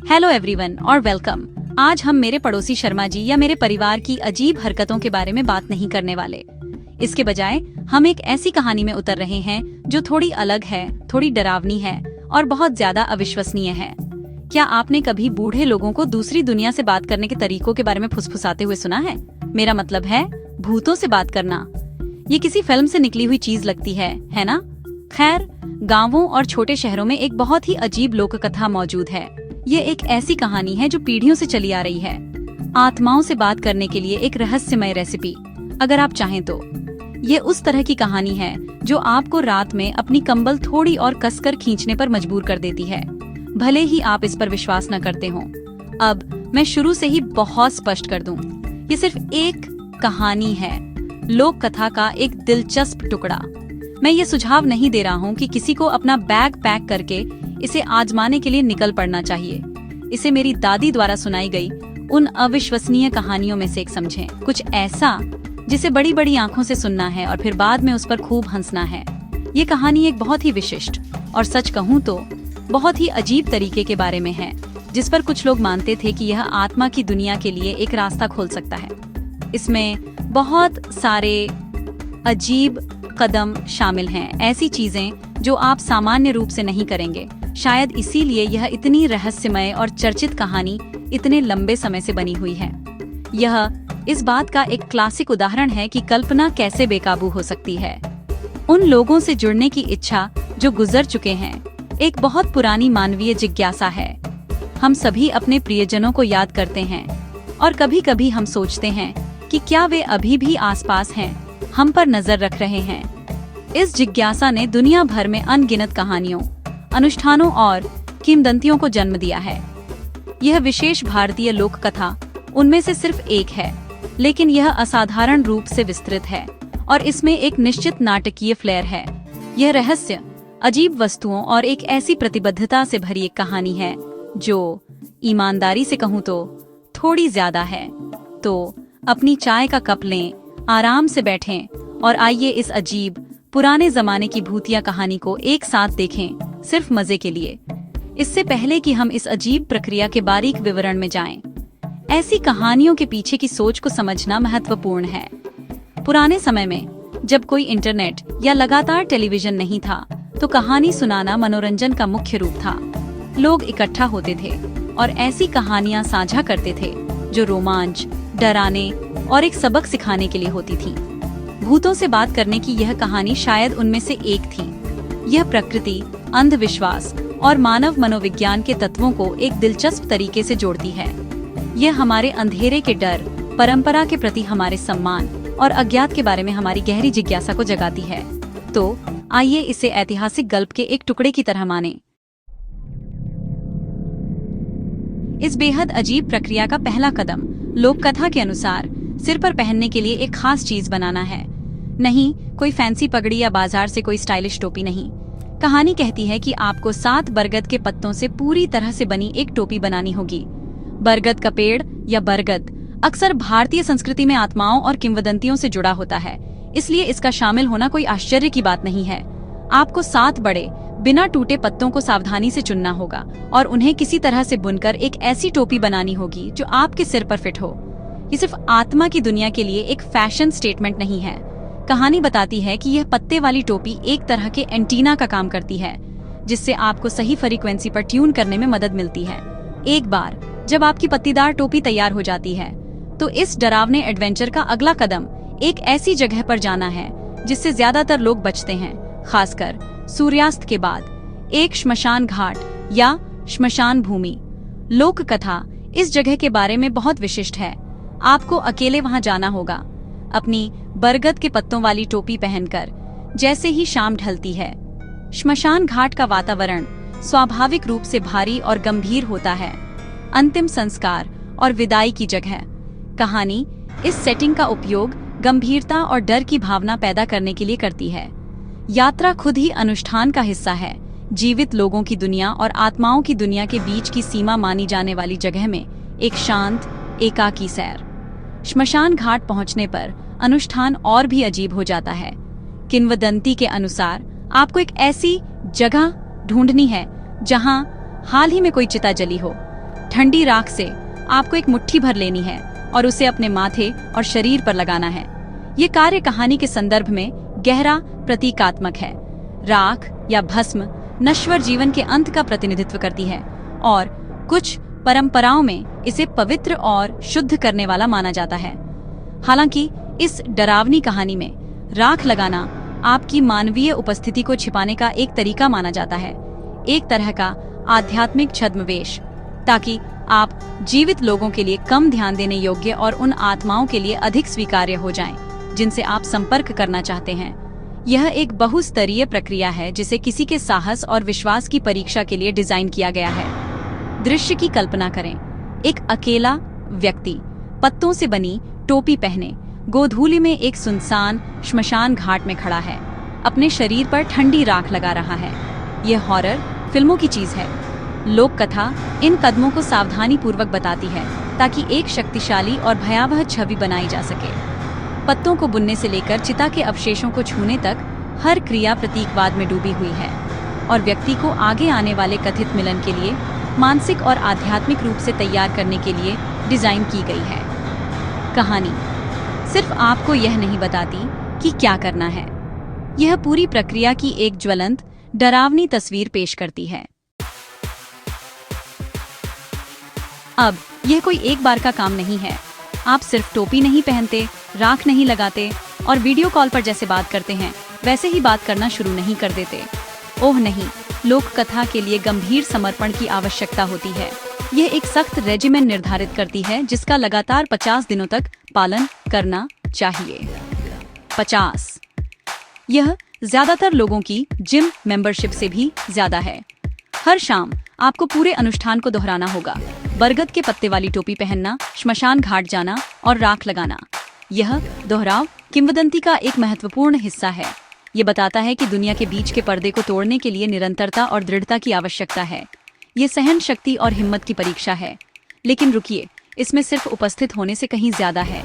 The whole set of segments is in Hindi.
हेलो एवरीवन और वेलकम। आज हम मेरे पड़ोसी शर्मा जी या मेरे परिवार की अजीब हरकतों के बारे में बात नहीं करने वाले। इसके बजाय हम एक ऐसी कहानी में उतर रहे हैं जो थोड़ी अलग है, थोड़ी डरावनी है और बहुत ज्यादा अविश्वसनीय है। क्या आपने कभी बूढ़े लोगों को दूसरी दुनिया से बात करने के तरीकों के बारे में फुसफुसाते हुए सुना है? मेरा मतलब है भूतों से बात करना। ये किसी फिल्म से निकली हुई चीज लगती है ना? खैर, गांवों और छोटे शहरों में एक बहुत ही अजीब लोक कथा मौजूद है। ये एक ऐसी कहानी है जो पीढ़ियों से चली आ रही है। आत्माओं से बात करने के लिए एक रहस्यमय रेसिपी, अगर आप चाहें तो। ये उस तरह की कहानी है जो आपको रात में अपनी कंबल थोड़ी और कसकर खींचने पर मजबूर कर देती है, भले ही आप इस पर विश्वास न करते हों। अब मैं शुरू से ही बहुत स्पष्ट कर दूं, ये सिर्फ एक कहानी है, लोक कथा का एक दिलचस्प टुकड़ा। मैं ये सुझाव नहीं दे रहा हूँ कि किसी को अपना बैग पैक करके इसे आजमाने के लिए निकल पड़ना चाहिए। इसे मेरी दादी द्वारा सुनाई गई उन अविश्वसनीय कहानियों में से एक समझें। कुछ ऐसा जिसे बड़ी बड़ी आंखों से सुनना है और फिर बाद में उस पर खूब हंसना है। ये कहानी एक बहुत ही विशिष्ट और सच कहूँ तो बहुत ही अजीब तरीके के बारे में है, जिस पर कुछ लोग मानते थे कि यह आत्मा की दुनिया के लिए एक रास्ता खोल सकता है। इसमें बहुत सारे अजीब कदम शामिल हैं, ऐसी चीजें जो आप सामान्य रूप से नहीं करेंगे। शायद इसीलिए यह इतनी रहस्यमय और चर्चित कहानी इतने लंबे समय से बनी हुई है। यह इस बात का एक क्लासिक उदाहरण है कि कल्पना कैसे बेकाबू हो सकती है। उन लोगों से जुड़ने की इच्छा जो गुजर चुके हैं एक बहुत पुरानी मानवीय जिज्ञासा है। हम सभी अपने प्रियजनों को याद करते हैं और कभी कभी हम सोचते हैं कि क्या वे अभी भी आसपास हैं, हम पर नजर रख रहे हैं। इस जिज्ञासा ने दुनिया भर में अनगिनत कहानियों, अनुष्ठानों और किंवदंतियों को जन्म दिया है। यह विशेष भारतीय लोक कथा उनमें से सिर्फ एक है, लेकिन यह असाधारण रूप से विस्तृत है और इसमें एक निश्चित नाटकीय फ्लेयर है। यह रहस्य, अजीब वस्तुओं और एक ऐसी प्रतिबद्धता से भरी एक कहानी है जो, ईमानदारी से कहूँ तो, थोड़ी ज्यादा है। तो अपनी चाय का कप लें, आराम से बैठें और आइए इस अजीब पुराने जमाने की भूतिया कहानी को एक साथ देखें, सिर्फ मजे के लिए। इससे पहले कि हम इस अजीब प्रक्रिया के बारीक विवरण में जाएं, ऐसी कहानियों के पीछे की सोच को समझना महत्वपूर्ण है। पुराने समय में जब कोई इंटरनेट या लगातार टेलीविजन नहीं था, तो कहानी सुनाना मनोरंजन का मुख्य रूप था। लोग इकट्ठा होते थे और ऐसी कहानियां साझा करते थे जो रोमांच, डराने और एक सबक सिखाने के लिए होती थी। भूतों से बात करने की यह कहानी शायद उनमें से एक थी। यह प्रकृति, अंधविश्वास और मानव मनोविज्ञान के तत्वों को एक दिलचस्प तरीके से जोड़ती है। यह हमारे अंधेरे के डर, परंपरा के प्रति हमारे सम्मान और अज्ञात के बारे में हमारी गहरी जिज्ञासा को जगाती है। तो आइए इसे ऐतिहासिक गल्प के एक टुकड़े की तरह मानें। इस बेहद अजीब प्रक्रिया का पहला कदम, लोक कथा के अनुसार, सिर पर पहनने के लिए एक खास चीज बनाना है। नहीं, कोई फैंसी पगड़ी या बाजार से कोई स्टाइलिश टोपी नहीं। कहानी कहती है कि आपको 7 बरगद के पत्तों से पूरी तरह से बनी एक टोपी बनानी होगी। बरगद का पेड़ या बरगद अक्सर भारतीय संस्कृति में आत्माओं और किंवदंतियों से जुड़ा होता है, इसलिए इसका शामिल होना कोई आश्चर्य की बात नहीं है। आपको 7 बड़े, बिना टूटे पत्तों को सावधानी से चुनना होगा और उन्हें किसी तरह से बुनकर एक ऐसी टोपी बनानी होगी जो आपके सिर पर फिट हो। ये सिर्फ आत्मा की दुनिया के लिए एक फैशन स्टेटमेंट नहीं है। कहानी बताती है कि यह पत्ते वाली टोपी एक तरह के एंटीना का काम करती है, जिससे आपको सही फ्रीक्वेंसी पर ट्यून करने में मदद मिलती है। एक बार जब आपकी पत्तीदार टोपी तैयार हो जाती है, तो इस डरावने एडवेंचर का अगला कदम एक ऐसी जगह पर जाना है जिससे ज्यादातर लोग बचते हैं, खासकर सूर्यास्त के बाद। एक श्मशान घाट या श्मशान भूमि। लोक कथा इस जगह के बारे में बहुत विशिष्ट है। आपको अकेले वहां जाना होगा, अपनी बरगद के पत्तों वाली टोपी पहनकर, जैसे ही शाम ढलती है। श्मशान घाट का वातावरण स्वाभाविक रूप से भारी और गंभीर होता है, अंतिम संस्कार और विदाई की जगह। कहानी इस सेटिंग का उपयोग गंभीरता और डर की भावना पैदा करने के लिए करती है। यात्रा खुद ही अनुष्ठान का हिस्सा है, जीवित लोगों की दुनिया और आत्माओं की दुनिया के बीच की सीमा मानी जाने वाली जगह में एक शांत, एकाकी सैर। श्मशान घाट पहुंचने पर अनुष्ठान और भी अजीब हो जाता है। किंवदंती के अनुसार आपको एक ऐसी जगह ढूंढनी है जहां हाल ही में कोई चिता जली हो, ठंडी राख से आपको एक मुट्ठी भर लेनी है और उसे अपने माथे और शरीर पर लगाना है। ये कार्य कहानी के संदर्भ में गहरा प्रतीकात्मक है। राख या भस्म नश्वर जीवन के अंत का प्रतिनिधित्व करती है और कुछ परंपराओं में इसे पवित्र और शुद्ध करने वाला माना जाता है। हालांकि इस डरावनी कहानी में राख लगाना आपकी मानवीय उपस्थिति को छिपाने का एक तरीका माना जाता है, एक तरह का आध्यात्मिक छद्मवेश, ताकि आप जीवित लोगों के लिए कम ध्यान देने योग्य और उन आत्माओं के लिए अधिक स्वीकार्य हो जाएं, जिनसे आप संपर्क करना चाहते हैं। यह एक बहुस्तरीय प्रक्रिया है जिसे किसी के साहस और विश्वास की परीक्षा के लिए डिजाइन किया गया है। दृश्य की कल्पना करें। एक अकेला व्यक्ति पत्तों से बनी टोपी पहने गोधूली में एक सुनसान श्मशान घाट में खड़ा है, अपने शरीर पर ठंडी राख लगा रहा है। यह हॉरर फिल्मों की चीज है। लोक कथा इन कदमों को सावधानी पूर्वक बताती है ताकि एक शक्तिशाली और भयावह छवि बनाई जा सके। पत्तों को बुनने से लेकर चिता के अवशेषों को छूने तक हर क्रिया प्रतीकवाद में डूबी हुई है और व्यक्ति को आगे आने वाले कथित मिलन के लिए मानसिक और आध्यात्मिक रूप से तैयार करने के लिए डिजाइन की गई है। कहानी सिर्फ आपको यह नहीं बताती कि क्या करना है, यह पूरी प्रक्रिया की एक ज्वलंत डरावनी तस्वीर पेश करती है। अब यह कोई एक बार का काम नहीं है। आप सिर्फ टोपी नहीं पहनते, राख नहीं लगाते और वीडियो कॉल पर जैसे बात करते हैं वैसे ही बात करना शुरू नहीं कर देते। ओह नहीं, लोक कथा के लिए गंभीर समर्पण की आवश्यकता होती है। यह एक सख्त रेजिमेंट निर्धारित करती है जिसका लगातार 50 दिनों तक पालन करना चाहिए। 50। यह ज्यादातर लोगों की जिम मेंबरशिप से भी ज्यादा है। हर शाम आपको पूरे अनुष्ठान को दोहराना होगा। बरगद के पत्ते वाली टोपी पहनना, श्मशान घाट जाना और राख लगाना। यह दोहराव किंवदंती का एक महत्वपूर्ण हिस्सा है। ये बताता है कि दुनिया के बीच के पर्दे को तोड़ने के लिए निरंतरता और दृढ़ता की आवश्यकता है। ये सहन शक्ति और हिम्मत की परीक्षा है। लेकिन रुकिए, इसमें सिर्फ उपस्थित होने से कहीं ज्यादा है।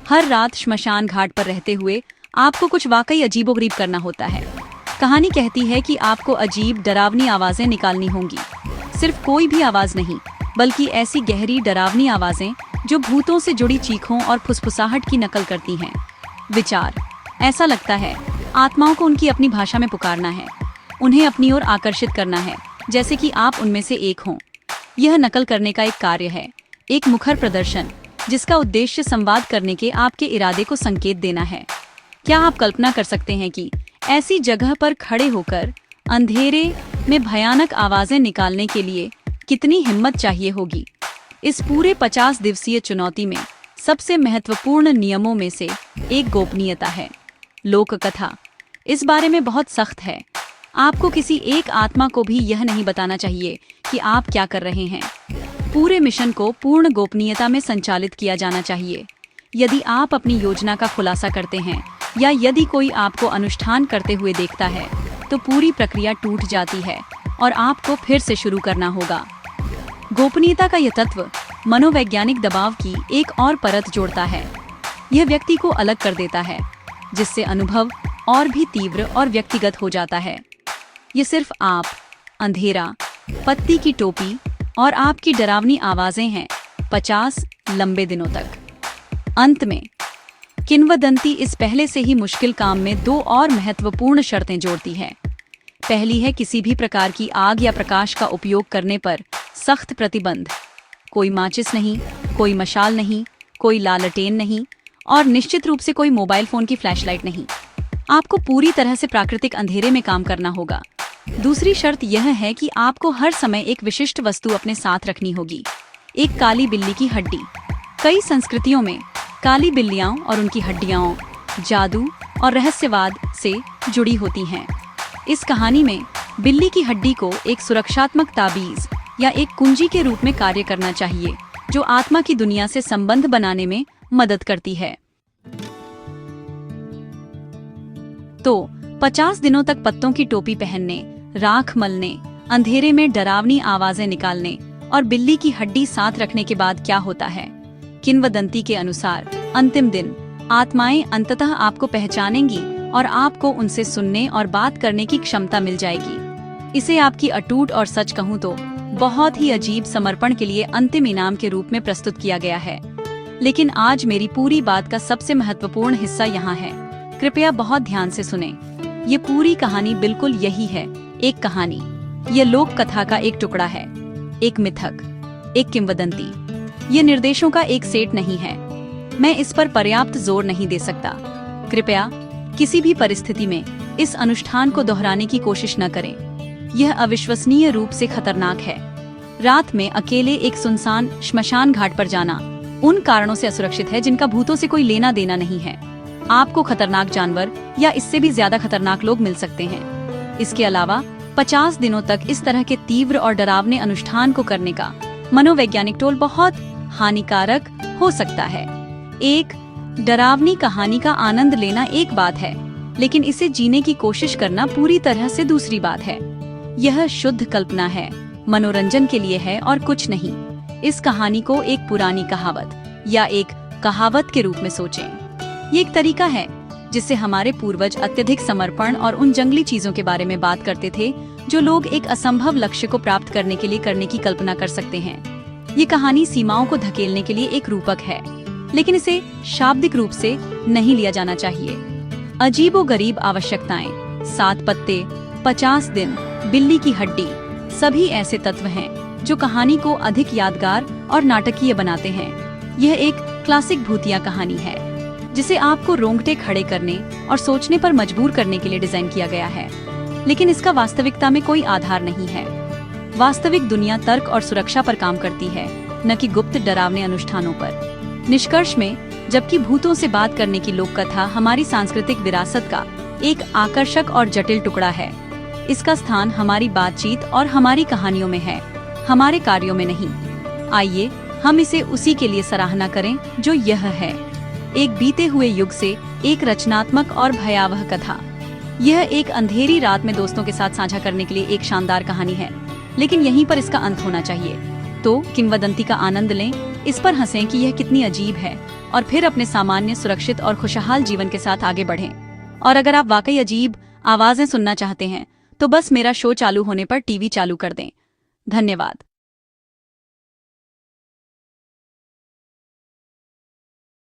हर रात श्मशान घाट पर रहते हुए आपको कुछ वाकई अजीबोगरीब करना होता है। कहानी कहती है कि आपको अजीब डरावनी आवाजें निकालनी होंगी। सिर्फ कोई भी आवाज नहीं, बल्कि ऐसी गहरी डरावनी आवाजें जो भूतों से जुड़ी चीखों और फुसफुसाहट की नकल करती हैं। विचार, ऐसा लगता है आत्माओं को उनकी अपनी भाषा में पुकारना है, उन्हें अपनी ओर आकर्षित करना है, जैसे कि आप उनमें से एक हों। यह नकल करने का एक कार्य है, एक मुखर प्रदर्शन जिसका उद्देश्य संवाद करने के आपके इरादे को संकेत देना है। क्या आप कल्पना कर सकते हैं कि ऐसी जगह पर खड़े होकर अंधेरे में भयानक आवाजें निकालने के लिए कितनी हिम्मत चाहिए होगी? इस पूरे 50 दिवसीय चुनौती में सबसे महत्वपूर्ण नियमों में से एक गोपनीयता है। लोक कथा इस बारे में बहुत सख्त है। आपको किसी एक आत्मा को भी यह नहीं बताना चाहिए कि आप क्या कर रहे हैं। पूरे मिशन को पूर्ण गोपनीयता में संचालित किया जाना चाहिए। यदि आप अपनी योजना का खुलासा करते हैं या यदि कोई आपको अनुष्ठान करते हुए देखता है तो पूरी प्रक्रिया टूट जाती है और आपको फिर से शुरू करना होगा। गोपनीयता का यह तत्व मनोवैज्ञानिक दबाव की एक और परत जोड़ता है। यह व्यक्ति को अलग कर देता है, जिससे अनुभव और भी तीव्र और व्यक्तिगत हो जाता है। ये सिर्फ आप, अंधेरा, पत्ती की टोपी और आपकी डरावनी आवाजें हैं 50 लंबे दिनों तक। अंत में किंवदंती इस पहले से ही मुश्किल काम में 2 और महत्वपूर्ण शर्तें जोड़ती है। पहली है किसी भी प्रकार की आग या प्रकाश का उपयोग करने पर सख्त प्रतिबंध। कोई माचिस नहीं, कोई मशाल नहीं, कोई लालटेन नहीं और निश्चित रूप से कोई मोबाइल फोन की फ्लैशलाइट नहीं। आपको पूरी तरह से प्राकृतिक अंधेरे में काम करना होगा। दूसरी शर्त यह है कि आपको हर समय एक विशिष्ट वस्तु अपने साथ रखनी होगी। एक काली बिल्ली की हड्डी। कई संस्कृतियों में काली बिल्लियां और उनकी हड्डियां जादू और रहस्यवाद से जुड़ी होती हैं। इस कहानी में बिल्ली की हड्डी को एक सुरक्षात्मक ताबीज या एक कुंजी के रूप में कार्य करना चाहिए, जो आत्मा की दुनिया से संबंध बनाने में मदद करती है। तो 50 दिनों तक पत्तों की टोपी पहनने, राख मलने, अंधेरे में डरावनी आवाजें निकालने और बिल्ली की हड्डी साथ रखने के बाद क्या होता है? किंवदंती के अनुसार अंतिम दिन आत्माएं अंततः आपको पहचानेंगी और आपको उनसे सुनने और बात करने की क्षमता मिल जाएगी। इसे आपकी अटूट और सच कहूं तो बहुत ही अजीब समर्पण के लिए अंतिम इनाम के रूप में प्रस्तुत किया गया है। लेकिन आज मेरी पूरी बात का सबसे महत्वपूर्ण हिस्सा यहाँ है। कृपया बहुत ध्यान से सुने। ये पूरी कहानी बिल्कुल यही है, एक कहानी। ये लोक कथा का एक टुकड़ा है, एक मिथक, एक किंवदंती। ये निर्देशों का एक सेट नहीं है। मैं इस पर पर्याप्त जोर नहीं दे सकता। कृपया किसी भी परिस्थिति में इस अनुष्ठान को दोहराने की कोशिश न करें। यह अविश्वसनीय रूप से खतरनाक है। रात में अकेले एक सुनसान श्मशान घाट पर जाना उन कारणों से असुरक्षित है जिनका भूतों से कोई लेना देना नहीं है। आपको खतरनाक जानवर या इससे भी ज्यादा खतरनाक लोग मिल सकते हैं। इसके अलावा 50 दिनों तक इस तरह के तीव्र और डरावने अनुष्ठान को करने का मनोवैज्ञानिक टोल बहुत हानिकारक हो सकता है। एक डरावनी कहानी का आनंद लेना एक बात है, लेकिन इसे जीने की कोशिश करना पूरी तरह से दूसरी बात है। यह शुद्ध कल्पना है, मनोरंजन के लिए है और कुछ नहीं। इस कहानी को एक पुरानी कहावत या एक कहावत के रूप में सोचें। ये एक तरीका है जिससे हमारे पूर्वज अत्यधिक समर्पण और उन जंगली चीजों के बारे में बात करते थे जो लोग एक असंभव लक्ष्य को प्राप्त करने के लिए करने की कल्पना कर सकते हैं। ये कहानी सीमाओं को धकेलने के लिए एक रूपक है, लेकिन इसे शाब्दिक रूप से नहीं लिया जाना चाहिए। अजीबोगरीब आवश्यकताएं, 7 पत्ते, 50 दिन, बिल्ली की हड्डी, सभी ऐसे तत्व हैं जो कहानी को अधिक यादगार और नाटकीय बनाते हैं। यह एक क्लासिक भूतिया कहानी है जिसे आपको रोंगटे खड़े करने और सोचने पर मजबूर करने के लिए डिजाइन किया गया है, लेकिन इसका वास्तविकता में कोई आधार नहीं है। वास्तविक दुनिया तर्क और सुरक्षा पर काम करती है, न कि गुप्त डरावने अनुष्ठानों पर। निष्कर्ष में, जबकि भूतों से बात करने की लोक कथा हमारी सांस्कृतिक विरासत का एक आकर्षक और जटिल टुकड़ा है, इसका स्थान हमारी बातचीत और हमारी कहानियों में है, हमारे कार्यों में नहीं। आइए हम इसे उसी के लिए सराहना करें जो यह है, एक बीते हुए युग से एक रचनात्मक और भयावह कथा। यह एक अंधेरी रात में दोस्तों के साथ साझा करने के लिए एक शानदार कहानी है, लेकिन यहीं पर इसका अंत होना चाहिए। तो किंवदंती का आनंद लें, इस पर हंसें कि यह कितनी अजीब है, और फिर अपने सामान्य, सुरक्षित और खुशहाल जीवन के साथ आगे बढ़ें। और अगर आप वाकई अजीब आवाजें सुनना चाहते हैं तो बस मेरा शो चालू होने पर टीवी चालू कर दें। धन्यवाद।